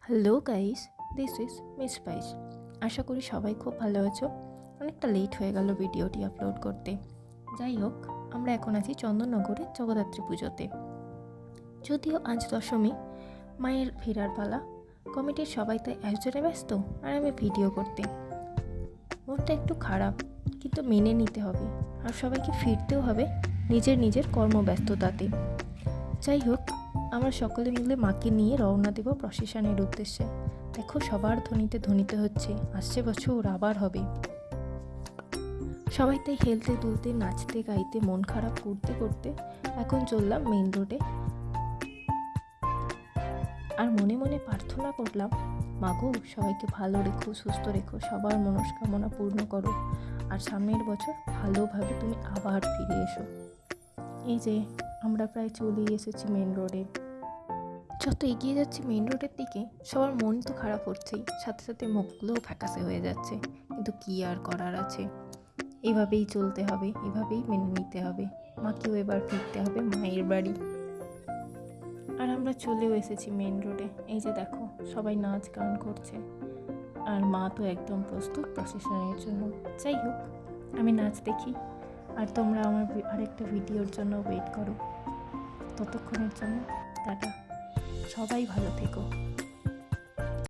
Hello guys, this is Miss Spice. আশা করি সবাই খুব ভালো আছো। অনেকটা লেট হয়ে গেল ভিডিওটি আপলোড করতে। যাই হোক, আমরা এখন আছি চন্দননগরে জগদ্ধাত্রী পুজোতে। যদিও আজ দশমী, মায়ের ফেরার পালা, কমিটির সবাই তাই আয়োজনে ব্যস্ত আর আমি ভিডিও করতে। মনটা একটু খারাপ, কিন্তু মেনে নিতে হবে আর সবাইকে ফিরতেও হবে নিজের নিজের কর্মব্যস্ততাতে। যাই হোক, আমরা সকলে মিলে মাকে নিয়ে রওনা দেব প্রসেশনের উদ্দেশ্যে। দেখো, সবার ধ্বনিতে ধ্বনিতে হচ্ছে আসছে বছর আবার হবে। সবাই তাই হেলতে দুলতে নাচতে গাইতে মন খারাপ করতে করতে এখন চললাম মেইন রোডে। আর মনে মনে প্রার্থনা করলাম, মাগো সবাইকে ভালো রেখো, সুস্থ রেখো, সবার মনস্কামনা পূর্ণ করো, আর সামনের বছর ভালোভাবে তুমি আবার ফিরে এসো। এই যে আমরা প্রায় চলেই এসেছি মেইন রোডে। যত এগিয়ে যাচ্ছি মেইন রোডের দিকে, সবার মন তো খারাপ হচ্ছেই, সাথে সাথে মুখগুলোও ফ্যাকাসে হয়ে যাচ্ছে। কিন্তু কী আর করার আছে, এভাবেই চলতে হবে, এভাবেই মেনে নিতে হবে। মাকেও এবার ফিরতে হবে মায়ের বাড়ি। আর আমরা চলেও এসেছি মেইন রোডে। এই যে দেখো, সবাই নাচ গান করছে আর মা তো একদম প্রস্তুত প্রসেশনের জন্য। যাই হোক, আমি নাচ দেখি আর তোমরা আমার আরেকটা ভিডিওর জন্য ওয়েট করো। ততক্ষণের জন্য টাটা, সবাই ভালো থেকো।